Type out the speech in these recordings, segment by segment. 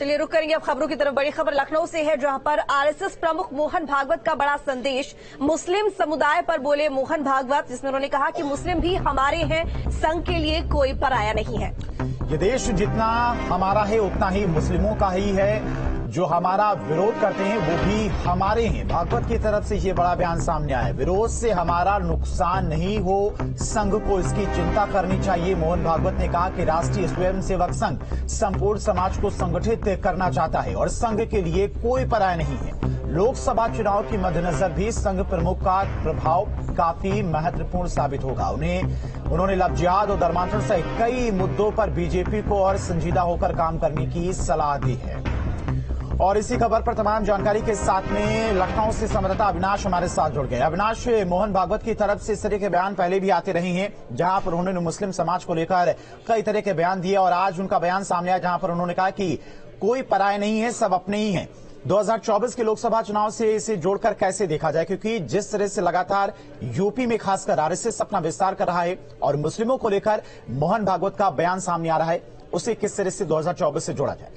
चलिए रुक करेंगे अब खबरों की तरफ। बड़ी खबर लखनऊ से है, जहां पर आरएसएस प्रमुख मोहन भागवत का बड़ा संदेश मुस्लिम समुदाय पर बोले मोहन भागवत, जिसमें उन्होंने कहा कि मुस्लिम भी हमारे हैं, संघ के लिए कोई पराया नहीं है। ये देश जितना हमारा है उतना ही मुस्लिमों का ही है। जो हमारा विरोध करते हैं वो भी हमारे हैं। भागवत की तरफ से ये बड़ा बयान सामने आया। विरोध से हमारा नुकसान नहीं हो, संघ को इसकी चिंता करनी चाहिए। मोहन भागवत ने कहा कि राष्ट्रीय स्वयंसेवक संघ संपूर्ण समाज को संगठित करना चाहता है और संघ के लिए कोई पराया नहीं है। लोकसभा चुनाव के मद्देनजर भी संघ प्रमुख का प्रभाव काफी महत्वपूर्ण साबित होगा। उन्होंने लव जिहाद और धर्मांतरण सहित कई मुद्दों पर बीजेपी को और संजीदा होकर काम करने की सलाह दी है। और इसी खबर पर तमाम जानकारी के साथ में लखनऊ से संवाददाता अविनाश हमारे साथ जुड़ गए। अविनाश, मोहन भागवत की तरफ से इस तरह के बयान पहले भी आते रहे हैं, जहां पर उन्होंने मुस्लिम समाज को लेकर कई तरह के बयान दिए, और आज उनका बयान सामने आया जहां पर उन्होंने कहा कि कोई पराया नहीं है, सब अपने ही हैं। 2024 के लोकसभा चुनाव से इसे जोड़कर कैसे देखा जाए, क्योंकि जिस तरह से लगातार यूपी में खासकर आरएसएस अपना विस्तार कर रहा है और मुस्लिमों को लेकर मोहन भागवत का बयान सामने आ रहा है, उसे किस तरह से 2024 से जोड़ा जाए?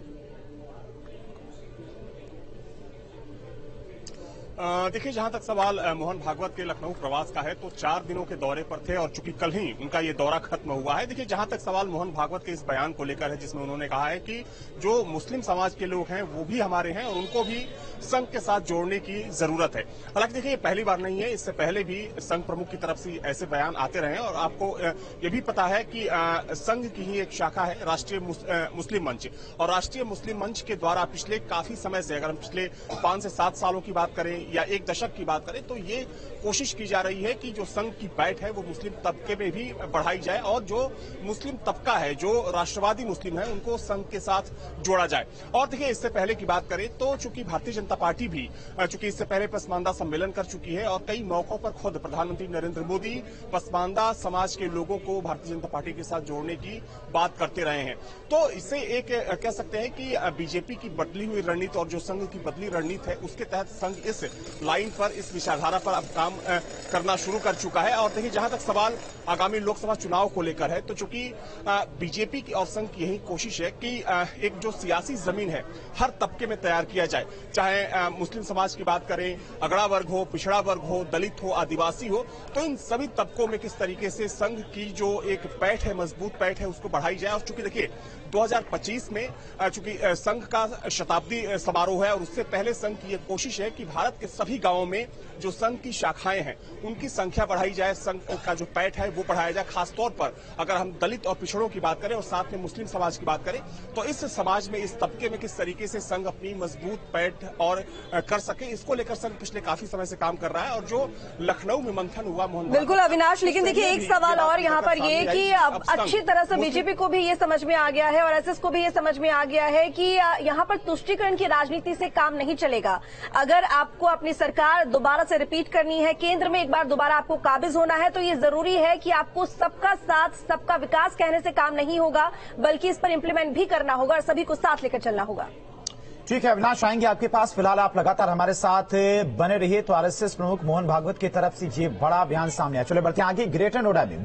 देखिए, जहां तक सवाल मोहन भागवत के लखनऊ प्रवास का है, तो 4 दिनों के दौरे पर थे और चूंकि कल ही उनका ये दौरा खत्म हुआ है। देखिए, जहां तक सवाल मोहन भागवत के इस बयान को लेकर है, जिसमें उन्होंने कहा है कि जो मुस्लिम समाज के लोग हैं वो भी हमारे हैं और उनको भी संघ के साथ जोड़ने की जरूरत है। हालांकि देखिए, ये पहली बार नहीं है, इससे पहले भी संघ प्रमुख की तरफ से ऐसे बयान आते रहे हैं। और आपको ये भी पता है कि संघ की ही एक शाखा है राष्ट्रीय मुस्लिम मंच, और राष्ट्रीय मुस्लिम मंच के द्वारा पिछले काफी समय से, अगर हम पिछले 5 से 7 सालों की बात करें या एक दशक की बात करें, तो ये कोशिश की जा रही है कि जो संघ की बैठ है वो मुस्लिम तबके में भी बढ़ाई जाए और जो मुस्लिम तबका है, जो राष्ट्रवादी मुस्लिम है, उनको संघ के साथ जोड़ा जाए। और देखिए, इससे पहले की बात करें तो चूंकि भारतीय जनता पार्टी भी चूंकि इससे पहले पसमानदा सम्मेलन कर चुकी है और कई मौकों पर खुद प्रधानमंत्री नरेंद्र मोदी पसमानदा समाज के लोगों को भारतीय जनता पार्टी के साथ जोड़ने की बात करते रहे हैं, तो इससे एक कह सकते हैं कि बीजेपी की बदली हुई रणनीति और जो संघ की बदली रणनीति है, उसके तहत संघ इस लाइन पर, इस विचारधारा पर अब काम करना शुरू कर चुका है। और देखिए, जहां तक सवाल आगामी लोकसभा चुनाव को लेकर है, तो चूंकि बीजेपी की और संघ की यही कोशिश है कि एक जो सियासी जमीन है हर तबके में तैयार किया जाए, चाहे मुस्लिम समाज की बात करें, अगड़ा वर्ग हो, पिछड़ा वर्ग हो, दलित हो, आदिवासी हो, तो इन सभी तबकों में किस तरीके से संघ की जो एक पैठ है, मजबूत पैठ है, उसको बढ़ाई जाए। और चूंकि देखिए 2025 में चूंकि संघ का शताब्दी समारोह है और उससे पहले संघ की यह कोशिश है कि भारत के सभी गांवों में जो संघ की शाखाएं हैं उनकी संख्या बढ़ाई जाए, संघ का जो पैठ है वो बढ़ाया जाए। खासतौर पर अगर हम दलित और पिछड़ों की बात करें और साथ में मुस्लिम समाज की बात करें, तो इस समाज में, इस तबके में किस तरीके से संघ अपनी मजबूत पैठ और कर सके, इसको लेकर संघ पिछले काफी समय से काम कर रहा है। और जो लखनऊ में मंथन हुआ मोहन, बिल्कुल अविनाश, लेकिन देखिए एक सवाल और यहाँ पर ये कि अब अच्छी तरह से बीजेपी को भी ये समझ में आ गया है और एसएस को भी ये समझ में आ गया है कि यहाँ पर तुष्टीकरण की राजनीति से काम नहीं चलेगा। अगर आपको अपनी सरकार दोबारा से रिपीट करनी है, केंद्र में एक बार दोबारा आपको काबिज होना है, तो ये जरूरी है कि आपको सबका साथ, सबका विकास कहने से काम नहीं होगा, बल्कि इस पर इंप्लीमेंट भी करना होगा और सभी को साथ लेकर चलना होगा। ठीक है अविनाश, आएंगे आपके पास। फिलहाल आप लगातार हमारे साथ बने रहिए। तो आरएसएस प्रमुख मोहन भागवत की तरफ से ये बड़ा बयान सामने आया। चलो बढ़ते हैं आगे। ग्रेटर नोएडा में